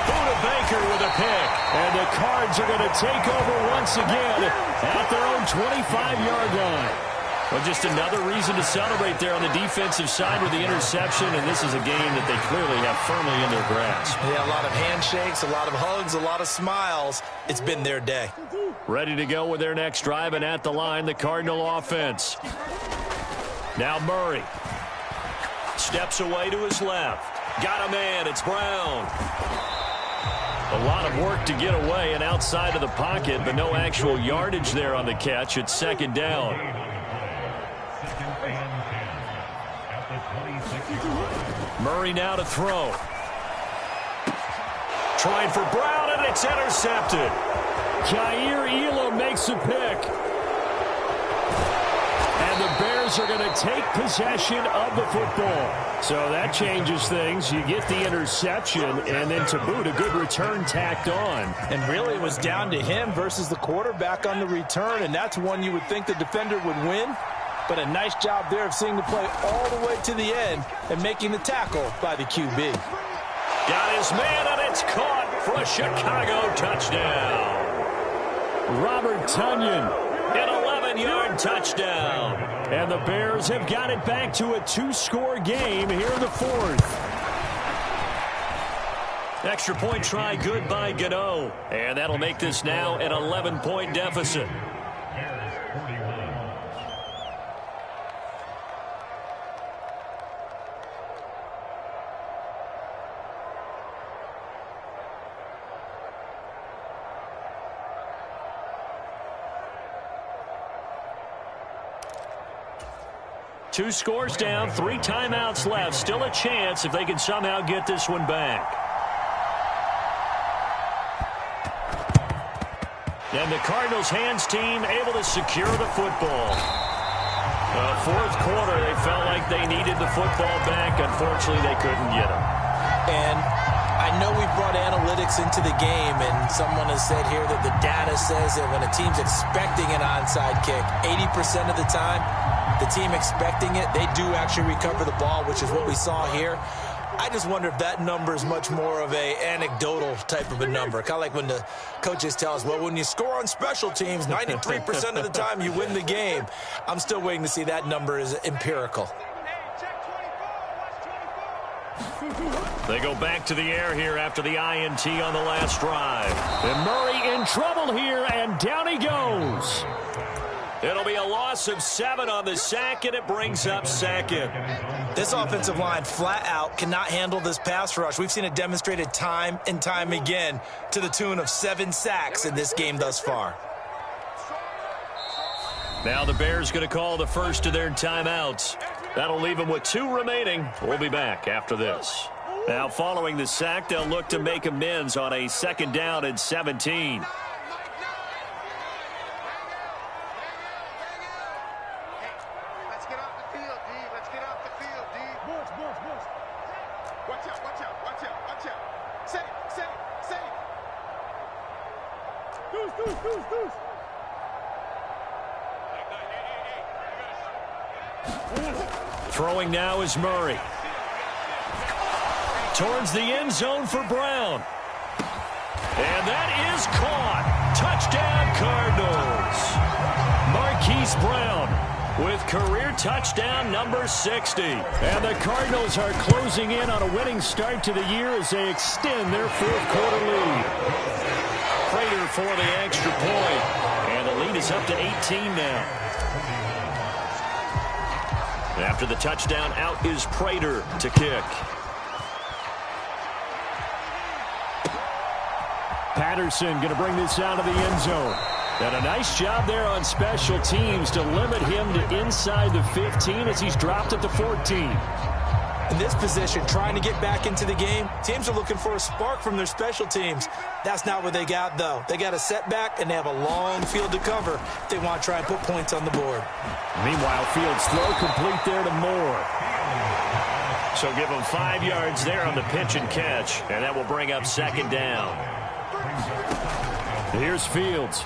Buda Baker with a pick. And the Cards are going to take over once again at their own 25-yard line. Well, just another reason to celebrate there on the defensive side with the interception, and this is a game that they clearly have firmly in their grasp. Yeah, a lot of handshakes, a lot of hugs, a lot of smiles. It's been their day. Ready to go with their next drive, and at the line, the Cardinal offense. Now Murray steps away to his left. Got a man. It's Brown. A lot of work to get away and outside of the pocket, but no actual yardage there on the catch. It's 2nd down. Murray now to throw. Trying for Brown, and it's intercepted. Jair Elam makes a pick. And the Bears are going to take possession of the football. So that changes things. You get the interception, and then to boot, a good return tacked on. And really, it was down to him versus the quarterback on the return, and that's one you would think the defender would win. But a nice job there of seeing the play all the way to the end and making the tackle by the QB. Got his man, and it's caught for a Chicago touchdown. Robert Tonyan. An 11-yard touchdown. And the Bears have got it back to a 2-score game here in the 4th. Extra point try good by Gano. And that'll make this now an 11-point deficit. Two scores down, 3 timeouts left. Still a chance if they can somehow get this one back. And the Cardinals' hands team able to secure the football. 4th quarter, they felt like they needed the football back. Unfortunately, they couldn't get it. And I know we brought analytics into the game, and someone has said here that the data says that when a team's expecting an onside kick, 80% of the time, the team expecting it, they do actually recover the ball, which is what we saw here. I just wonder if that number is much more of a anecdotal type of a number. Kind of like when the coaches tell us, well, when you score on special teams, 93% of the time you win the game. I'm still waiting to see that number is empirical. They go back to the air here after the INT on the last drive. And Murray in trouble here, and down he goes. It'll be a loss of 7 on the sack, and it brings up 2nd. This offensive line flat out cannot handle this pass rush. We've seen it demonstrated time and time again to the tune of 7 sacks in this game thus far. Now the Bears going to call the first of their timeouts. That'll leave them with 2 remaining. We'll be back after this. Now following the sack, they'll look to make amends on a 2nd down and 17. Throwing now is Murray. Towards the end zone for Brown. And that is caught. Touchdown, Cardinals. Marquise Brown with career touchdown number 60. And the Cardinals are closing in on a winning start to the year as they extend their 4th quarter lead. Prater for the extra point. And the lead is up to 18 now. After the touchdown, out is Prater to kick. Patterson going to bring this out of the end zone. And a nice job there on special teams to limit him to inside the 15 as he's dropped at the 14. In this position, trying to get back into the game, teams are looking for a spark from their special teams. That's not what they got, though. They got a setback, and they have a long field to cover if they want to try and put points on the board. Meanwhile, Fields throw complete there to Moore. So give them 5 yards there on the pitch and catch, and that will bring up second down. Here's Fields.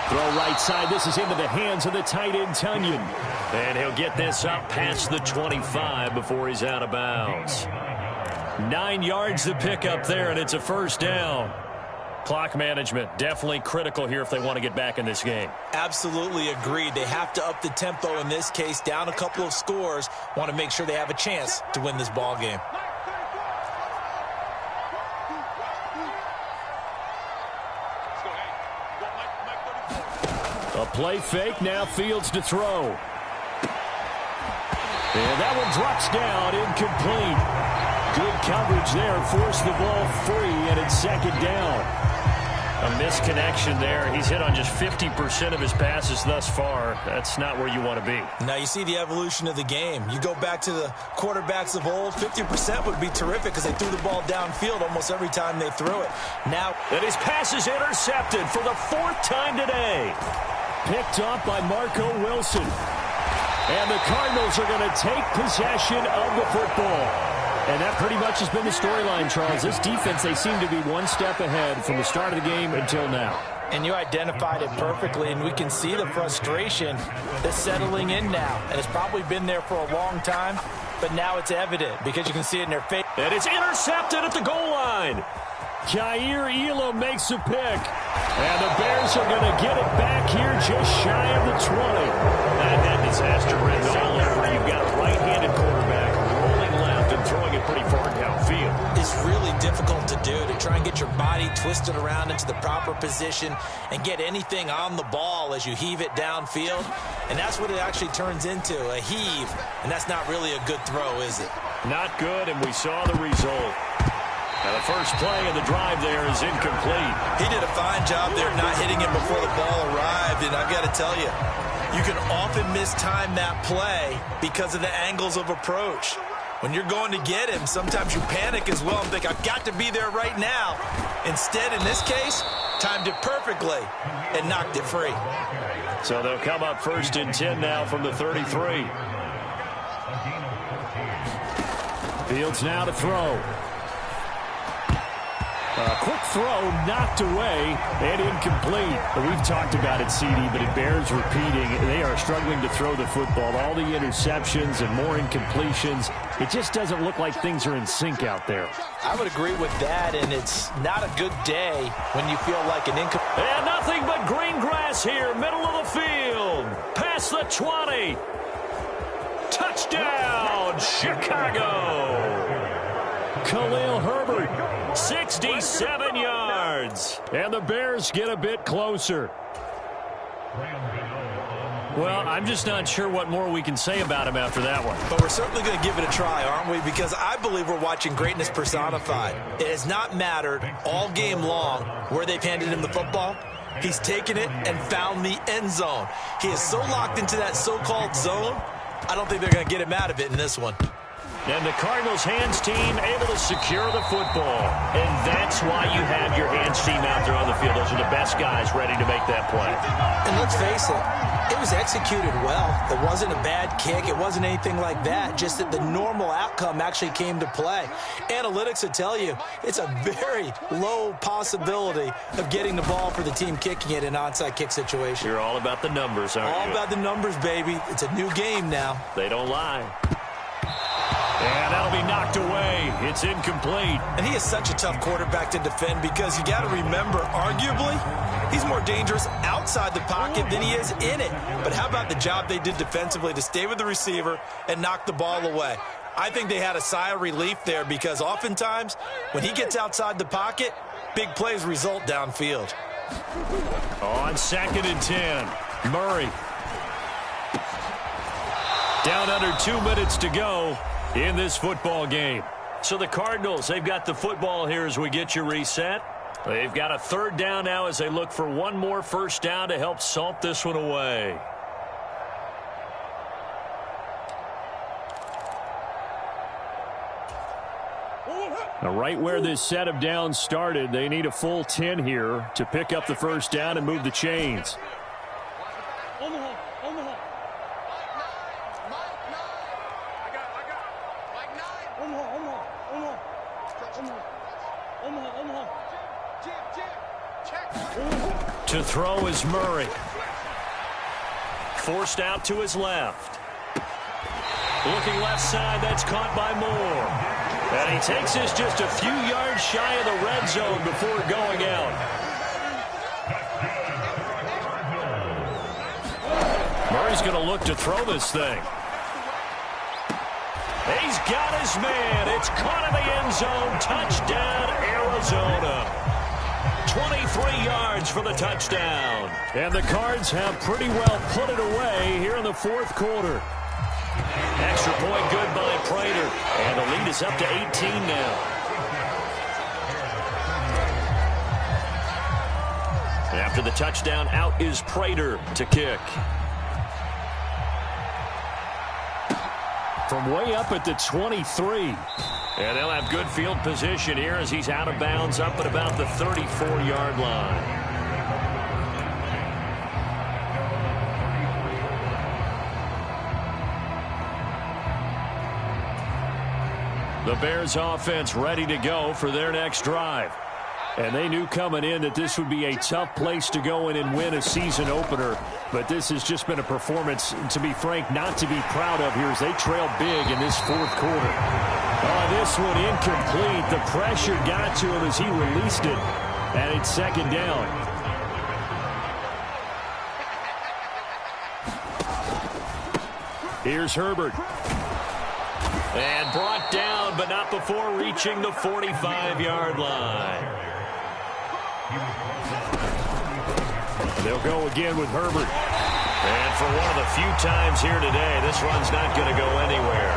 Throw right side. This is into the hands of the tight end, Tunyon. And he'll get this up past the 25 before he's out of bounds. 9 yards to pick up there, and it's a first down. Clock management, definitely critical here if they want to get back in this game. Absolutely agreed. They have to up the tempo in this case, down a couple of scores. Want to make sure they have a chance to win this ball game. A play fake, now Fields to throw. And that one drops down, incomplete. Good coverage there, forced the ball free, and it's second down. A misconnection there. He's hit on just 50% of his passes thus far. That's not where you want to be. Now you see the evolution of the game. You go back to the quarterbacks of old, 50% would be terrific because they threw the ball downfield almost every time they threw it. Now, and his pass is intercepted for the 4th time today. Picked off by Marco Wilson. And the Cardinals are going to take possession of the football. And that pretty much has been the storyline, Charles. This defense, they seem to be one step ahead from the start of the game until now. And you identified it perfectly, and we can see the frustration that's settling in now. And it's probably been there for a long time, but now it's evident because you can see it in their face. And it's intercepted at the goal line. Jair Elam makes a pick. And the Bears are going to get it back here just shy of the 20. That had disaster written all over. You've got a right-handed quarterback rolling left and throwing it pretty far downfield. It's really difficult to do, to try and get your body twisted around into the proper position and get anything on the ball as you heave it downfield. And that's what it actually turns into, a heave. And that's not really a good throw, is it? Not good, and we saw the result. And the first play of the drive there is incomplete. He did a fine job there not hitting him before the ball arrived. And I've got to tell you, you can often mistime that play because of the angles of approach. When you're going to get him, sometimes you panic as well and think, I've got to be there right now. Instead, in this case, timed it perfectly and knocked it free. So they'll come up 1st and 10 now from the 33. Fields now to throw. A quick throw knocked away and incomplete. We've talked about it, CD, but it bears repeating. They are struggling to throw the football. All the interceptions and more incompletions. It just doesn't look like things are in sync out there. I would agree with that, and it's not a good day when you feel like an incomplete. And nothing but green grass here, middle of the field. Past the 20. Touchdown, Chicago. Khalil Herbert. 67 yards. And the Bears get a bit closer. Well, I'm just not sure what more we can say about him after that one. But we're certainly going to give it a try, aren't we? Because I believe we're watching greatness personified. It has not mattered all game long where they've handed him the football. He's taken it and found the end zone. He is so locked into that so-called zone, I don't think they're going to get him out of it in this one. And the Cardinals' hands team able to secure the football. And that's why you have your hands team out there on the field. Those are the best guys ready to make that play. And let's face it, it was executed well. It wasn't a bad kick. It wasn't anything like that. Just that the normal outcome actually came to play. Analytics will tell you it's a very low possibility of getting the ball for the team kicking it in an onside kick situation. You're all about the numbers, aren't you? All about the numbers, baby. It's a new game now. They don't lie. And that'll be knocked away. It's incomplete. And he is such a tough quarterback to defend because you got to remember, arguably, he's more dangerous outside the pocket than he is in it. But how about the job they did defensively to stay with the receiver and knock the ball away? I think they had a sigh of relief there because oftentimes when he gets outside the pocket, big plays result downfield. On 2nd and 10, Murray. Down under 2 minutes to go in this football game. So the Cardinals, they've got the football here as we get you reset. They've got a 3rd down now as they look for one more first down to help salt this one away. Now, right where this set of downs started, they need a full 10 here to pick up the first down and move the chains. To throw is Murray. Forced out to his left. Looking left side, that's caught by Moore. And he takes this just a few yards shy of the red zone before going out. Murray's going to look to throw this thing. He's got his man. It's caught in the end zone. Touchdown, Arizona. 23 yards for the touchdown. And the Cards have pretty well put it away here in the fourth quarter. Extra point good by Prater. And the lead is up to 18 now. After the touchdown, out is Prater to kick. From way up at the 23. And they'll have good field position here as he's out of bounds up at about the 34-yard line. The Bears offense ready to go for their next drive. And they knew coming in that this would be a tough place to go in and win a season opener. But this has just been a performance, to be frank, not to be proud of here as they trail big in this fourth quarter. Oh, this one incomplete. The pressure got to him as he released it. And it's second down. Here's Herbert. And brought down, but not before reaching the 45-yard line. They'll go again with Herbert. And for one of the few times here today, this run's not going to go anywhere.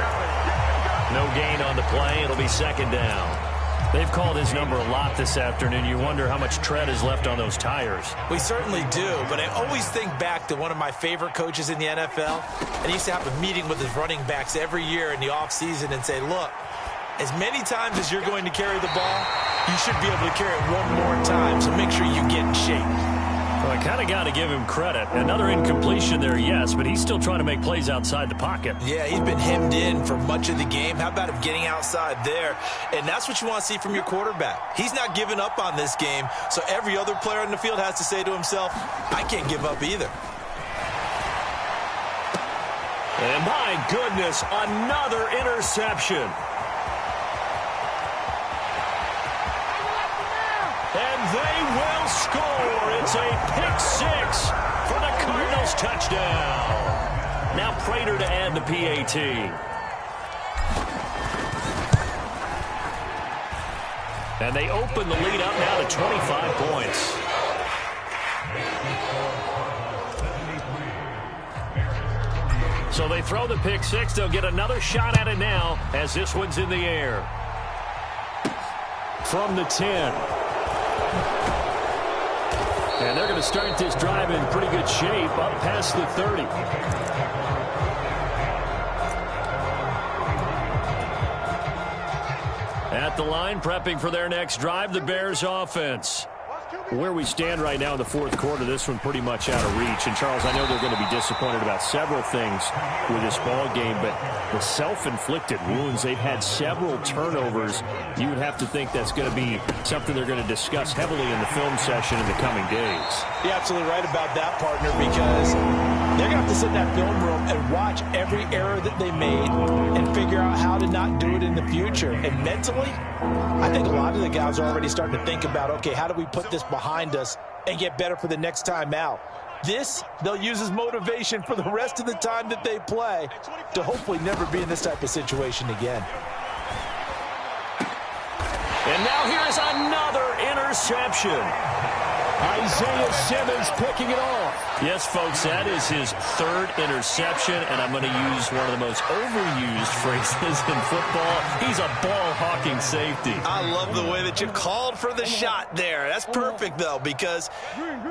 No gain on the play. It'll be second down. They've called his number a lot this afternoon. You wonder how much tread is left on those tires. We certainly do, but I always think back to one of my favorite coaches in the NFL, and he used to have a meeting with his running backs every year in the offseason and say, look, as many times as you're going to carry the ball, you should be able to carry it one more time, so make sure you get in shape. Well, I kind of got to give him credit. Another incompletion there, yes, but he's still trying to make plays outside the pocket. Yeah, he's been hemmed in for much of the game. How about him getting outside there? And that's what you want to see from your quarterback. He's not giving up on this game, so every other player in the field has to say to himself, I can't give up either. And my goodness, another interception. And they will score. It's a pick six for the Cardinals touchdown. Now Prater to add the PAT. And they open the lead up now to 25 points. So they throw the pick six. They'll get another shot at it now as this one's in the air. From the 10. And they're going to start this drive in pretty good shape up past the 30. At the line, prepping for their next drive, the Bears offense. Where we stand right now in the fourth quarter, this one pretty much out of reach. And, Charles, I know they're going to be disappointed about several things with this ball game, but the self-inflicted wounds, they've had several turnovers. You would have to think that's going to be something they're going to discuss heavily in the film session in the coming days. You're absolutely right about that, partner, because they're going to have to sit in that film room and watch every error that they made and figure out how to not do it in the future. And mentally, I think a lot of the guys are already starting to think about, okay, how do we put this behind us and get better for the next time out? This, they'll use as motivation for the rest of the time that they play to hopefully never be in this type of situation again. And now here's another interception. Isaiah Simmons picking it off. Yes, folks, that is his third interception, and I'm going to use one of the most overused phrases in football. He's a ball-hawking safety. I love the way that you called for the shot there. That's perfect, though, because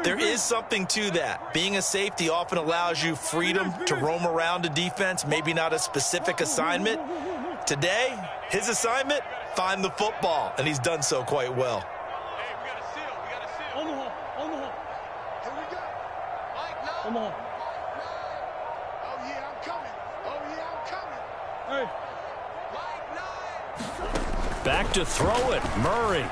there is something to that. Being a safety often allows you freedom to roam around a defense, maybe not a specific assignment. Today, his assignment, find the football, and he's done so quite well. Hey, we got a seal. We got a seal. On the hole. On the hole. Here we go. Mike, no. On the hole. Oh, yeah, I'm coming. Oh, yeah, I'm coming. Hey. Mike, Back to throw it. Murray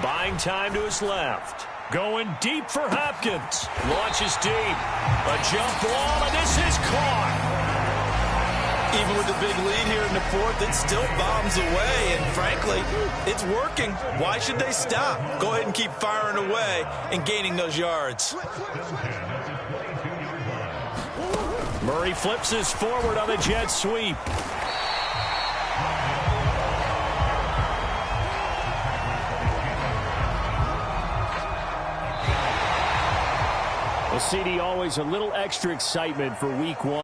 buying time to his left. Going deep for Hopkins. Launches deep. A jump ball, and this is caught. Even with the big lead here in the fourth, it still bombs away, and frankly, it's working. Why should they stop? Go ahead and keep firing away and gaining those yards. Murray flips his forward on the jet sweep. Well, CD, always a little extra excitement for week one.